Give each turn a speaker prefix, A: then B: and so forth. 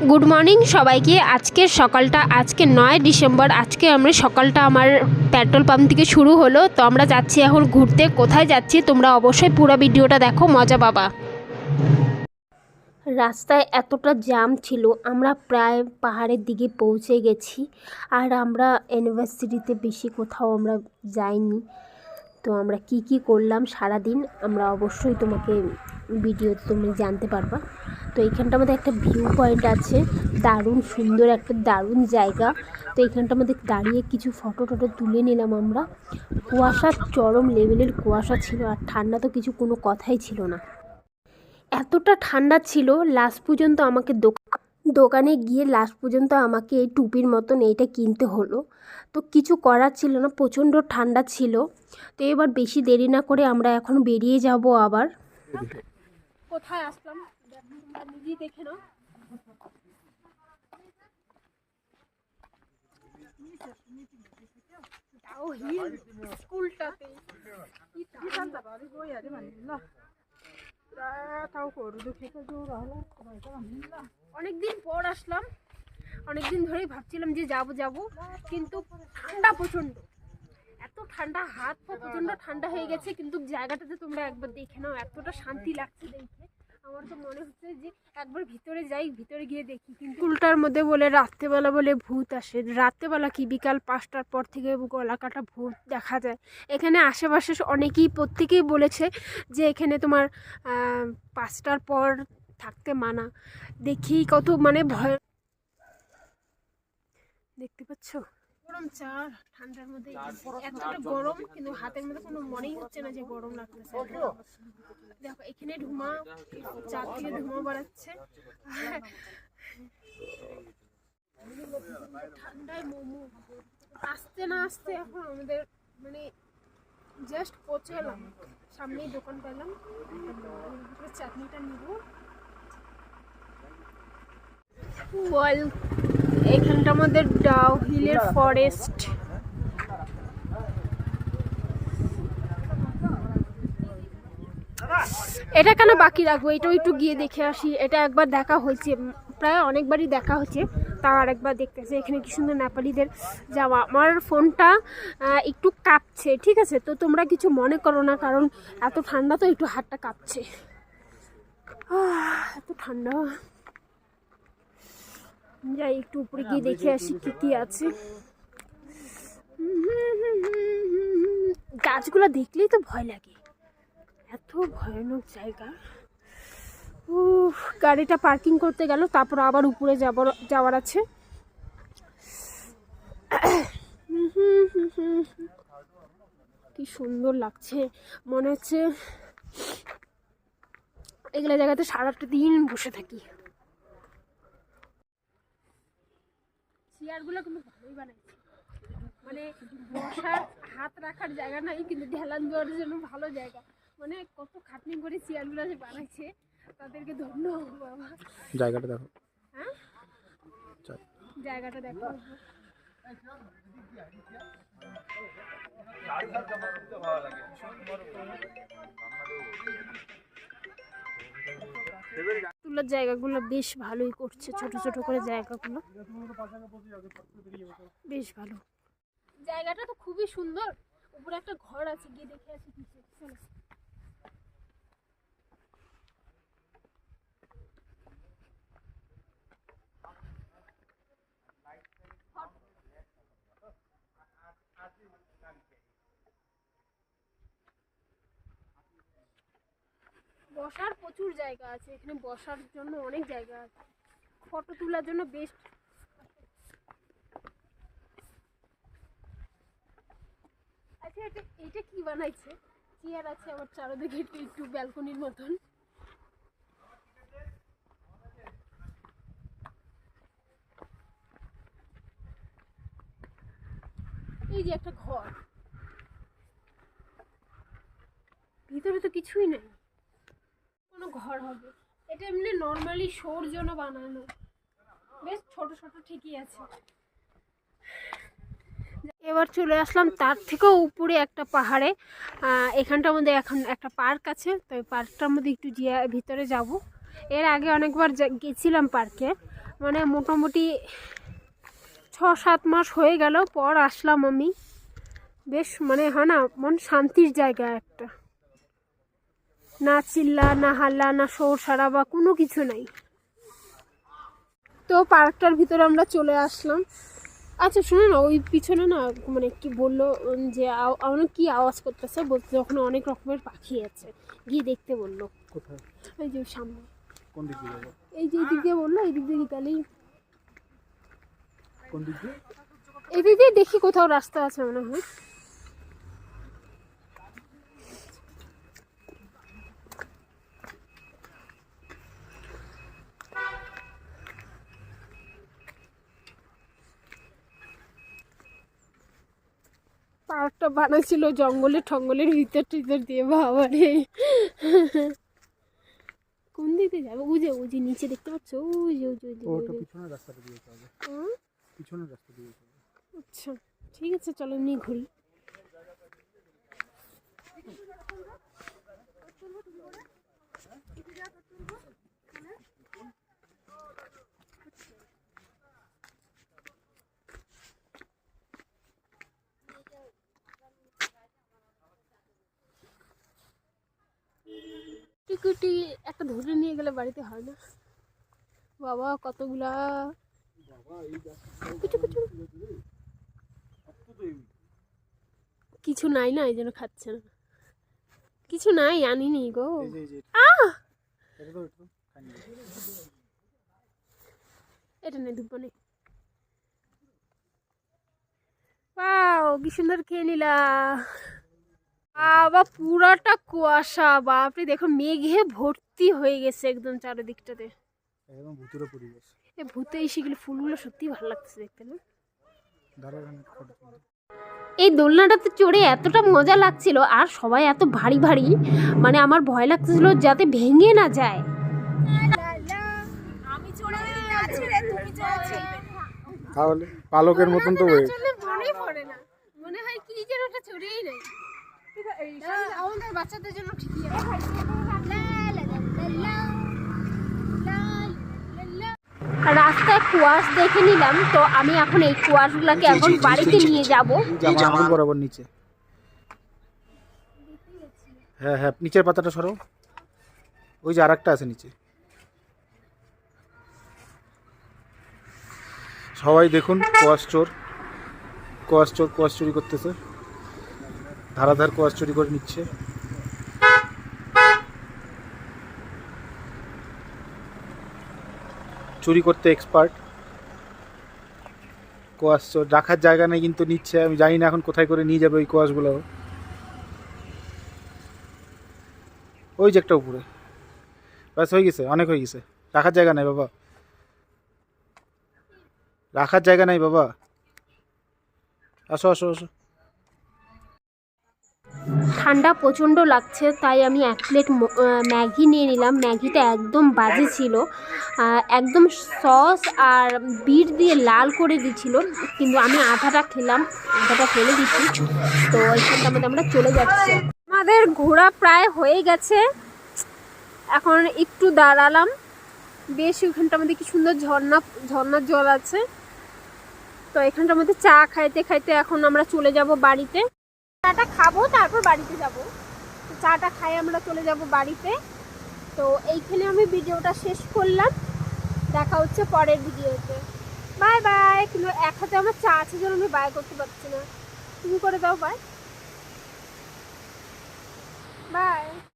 A: Good morning সবাইকে। আজকের সকালটা আজকে 9 ডিসেম্বর। আজকে আমরা সকালটা আমার পেট্রোল পাম্প থেকে শুরু হলো। তো আমরা যাচ্ছি এখন ঘুরতে। কোথায় যাচ্ছি তোমরা অবশ্যই পুরো ভিডিওটা দেখো, মজা পাবা। রাস্তায় এতটা জ্যাম ছিল, আমরা প্রায় পাহাড়ের দিকে পৌঁছে গেছি। আর আমরা ইউনিভার্সিটিতে বেশি কোথাও আমরা যাইনি। তো আমরা কি কি করলাম সারাদিন আমরা অবশ্যই তোমাকে ভিডিওতে তুমি জানতে পারবা। তো এইখানটার মধ্যে একটা ভিউ পয়েন্ট আছে, দারুণ সুন্দর একটা দারুণ জায়গা। তো এইখানটার মধ্যে দাঁড়িয়ে কিছু ফটো টটো তুলে নিলাম আমরা। কুয়াশা, চরম লেভেলের কুয়াশা ছিল, আর ঠান্ডা তো কিছু কোনো কথাই ছিল না। এতটা ঠান্ডা ছিল লাস্ট পর্যন্ত আমাকে দোকানে গিয়ে লাস্ট পর্যন্ত আমাকে এই টুপির মতন এইটা কিনতে হলো। তো কিছু করার ছিল না, প্রচণ্ড ঠান্ডা ছিল। তো এবার বেশি দেরি না করে আমরা এখন বেরিয়ে যাব আবার। কোথায় আসলাম নিজেই দেখে নাও। অনেকদিন পর আসলাম, অনেকদিন ধরেই ভাবছিলাম যে যাব, কিন্তু ঠান্ডা প্রচণ্ড, এত ঠান্ডা, হাত পা প্রচণ্ড ঠান্ডা হয়ে গেছে। কিন্তু জায়গাটাতে তোমরা একবার দেখে নাও, এতটা শান্তি লাগছে দেখে। আমার তো মনে হচ্ছে যে একবার ভিতরে যাই, ভিতরে গিয়ে দেখি। কিন্তু উল্টার মধ্যে বলে রাত্রেবেলা বলে ভূত আসে। রাত্রেবেলা কি, বিকাল 5টার পর থেকে গলা কাটা ভূত দেখা যায় এখানে। আশেপাশে অনেকেই প্রত্যেকেই বলেছে যে এখানে তোমার 5টার পর থাকতে মানা। দেখি কত মানে ভয়। দেখতে পাচ্ছ গরম চা ঠান্ডার মধ্যে এতটা গরম, কিন্তু হাতের মধ্যে কোনো মনেই হচ্ছে না যে গরম লাগতেছে। দেখো এখানে ধোঁয়া, চা থেকে ধোঁয়া বাড়াচ্ছে। ঠান্ডায় মোমো আসতে না আসতে এখন আমাদের মানে জাস্ট পৌঁছালাম, সামনেই দোকান পেলাম, চাটনিটা নিব। বল এখানটার মধ্যে ডাউ হিলের ফরেস্ট। এটা কেন বাকি রাখবো, এটাও একটু গিয়ে দেখে আসি। এটা একবার দেখা হয়েছে, প্রায় অনেকবারই দেখা হচ্ছে, তাও আরেকবার দেখতেছে। এখানে কি সুন্দর নেপালিদের যাওয়া। আমার ফোনটা একটু কাঁপছে, ঠিক আছে? তো তোমরা কিছু মনে করো না, কারণ এত ঠান্ডা তো একটু হাতটা কাঁপছে। এত ঠান্ডা, যাই একটু উপরে গিয়ে দেখে আসি কি কি আছে। গাছগুলো দেখলেই তো ভয় লাগে, এত ভয়ানক জায়গা। গাড়িটা পার্কিং করতে গেল, তারপর আবার উপরে যাওয়ার আছে। কি সুন্দর লাগছে, মনে হচ্ছে এগুলা জায়গাতে সারাটা দিন বসে থাকি। চেয়ারগুলো কিন্তু ভালোই বানাইছে, মানে বসার হাত রাখার জায়গা নাই, কিন্তু ঢেলান দেওয়ার জন্য ভালো জায়গা। মানে কত খাটনি করে চেয়ারগুলো যে বানাইছে, তাদেরকে ধন্যবাদ বাবা।
B: জায়গাটা দেখো,
A: হ্যাঁ জায়গাটা দেখো। তুলার জায়গাগুলো বেশ ভালোই করছে, ছোট ছোট করে জায়গাগুলো বেশ ভালো। জায়গাটা তো খুবই সুন্দর, উপরে একটা ঘর আছে, গিয়ে দেখে আসি কিছু। বসার প্রচুর জায়গা আছে এখানে, বসার জন্য অনেক জায়গা আছে, ফটো তোলার জন্য বেস্ট। আচ্ছা এটা কি বানাইছে? চেয়ার আছে আবার চারদিকে একটু ব্যালকনির মতন। এই যে একটা ঘর, ভিতরে তো কিছুই নেই, কোনো ঘর হবে? এটা এমনি নর্মালি শোর জন্য বানানো, বেশ ছোট ছোট ঠিকই আছে। এবার চলে আসলাম তার থেকেও উপরে একটা পাহাড়ে। এখানটার মধ্যে এখন একটা পার্ক আছে, তো এই পার্কটার মধ্যে একটু ভিতরে যাব। এর আগে অনেকবার গেছিলাম পার্কে, মানে মোটামুটি 6-7 মাস হয়ে গেল পর আসলাম আমি। বেশ মানে হয় না, মন শান্তির জায়গা একটা, না চিল্লা না হাল্লা না শোর সারাবা কোনো কিছু নাই। তো পার্কটার ভিতরে আমরা চলে আসলাম। আচ্ছা শোনো না, ওই পিছনে না মানে কি বললো যে অনেক কি আওয়াজ করতেছে, বলতে ওখানে অনেক রকমের পাখি আছে, গিয়ে দেখতে বললো।
B: কোথায়?
A: এই যে সামনে।
B: কোন দিক দিয়ে যাবো?
A: এই যে এই দিক দিয়ে বললো, এই দিক দিয়ে তাহলেই
B: কোন দিক দিয়ে?
A: এই দিক দিয়ে দেখি কোথাও রাস্তা আছে মনে হয়। পার্কটা বানাইছিল জঙ্গলের ঠঙ্গলের ভিতর টিতর দিয়ে, বাবা রে। কোন দিকে যাবে? ওই যে নিচে দেখতে পাচ্ছ, ওই যে
B: ওটা পিছনের রাস্তাটা দিয়ে যেতে হবে। পিছনের রাস্তা দিয়ে যেতে হবে।
A: আচ্ছা ঠিক আছে, চলো এমনি ঘুরি। টিকুটি একটা ধরে নিয়ে গেলে বাড়িতে হয় না বাবা, কতগুলা কিছু নাই না, এই জন্য খাচ্ছে না। কিছু নাই, আনিনি গো। এটা নেই, দুব্বা নেই। বাও কি সুন্দর খেয়ে নিলা বাবা। পুরাটা কুয়াশা, বাপরে দেখো মেঘে ভর্তি হয়ে গেছে একদম চারিদিকটাতে,
B: একদম ভুতুরে পরিবেশ।
A: এই ভূতে এসে গেলে ফুলগুলো সত্যি ভালো লাগছে দেখতে না। এই দোলনাটাতে চড়ে এতটা মজা লাগছিল, আর সবাই এত ভারী ভারী, মানে আমার ভয় লাগছিল যাতে ভেঙে না যায়।
B: তাহলে পালকের মতন তো হয়ে
A: মনেই পড়ে না, মনে হয় কি যেন ওটা চড়েই নাই। আমাদের বাচ্চাদের জন্য ঠিকই আছে। রাস্তায় কুয়াশ দেখে নিলাম, তো আমি এখন এই কুয়াশগুলোকে এখন বাড়িতে নিয়ে যাব।
B: আঙুল বরাবর নিচে। হ্যাঁ হ্যাঁ, নিচের পাতাটা সরাও। ওই যে আরেকটা আছে নিচে। সবাই দেখুন, কোয়াশ চোর কোয়াশ চুরি করতেছে, ধারাধার কোয়াশ চুরি করে নিচ্ছে। চুরি করতে এক্সপার্ট কোয়াশ চোর। রাখার জায়গা নেই কিন্তু নিচ্ছে। আমি জানি না এখন কোথায় করে নিয়ে যাবে ওই কোয়াশগুলো। ওই যে একটা উপরে, ব্যাস হয়ে গেছে, অনেক হয়ে গেছে। রাখার জায়গা নাই বাবা, রাখার জায়গা নাই বাবা। আসো আসো আসো।
A: ঠান্ডা প্রচণ্ড লাগছে, তাই আমি 1 প্লেট ম্যাগি নিয়ে নিলাম। ম্যাগিটা একদম বাজে ছিল, একদম সস আর বিট দিয়ে লাল করে দিয়েছিল, কিন্তু আমি আধাটা খেলাম, আধাটা ফেলে দিচ্ছি। তো এইখানটার মধ্যে আমরা চলে যাচ্ছি। আমাদের ঘোরা প্রায় হয়ে গেছে, এখন একটু দাঁড়ালাম। বেশ ওইখানটার মধ্যে কি সুন্দর ঝর্ণার জল আছে। তো এখানটার মধ্যে চা খাইতে খাইতে এখন আমরা চলে যাব বাড়িতে। চাটা খাবো, তারপর বাড়িতে যাব। তো চাটা খাই আমরা চলে যাব বাড়িতে। তো এইখানে আমি ভিডিওটা শেষ করলাম, দেখা হচ্ছে পরের ভিডিওতে। Bye bye. কিন্তু এক হাতে আমার চা আছে জন্য আমি বাই করতে পারছি না, তুমি করে দাও বাই।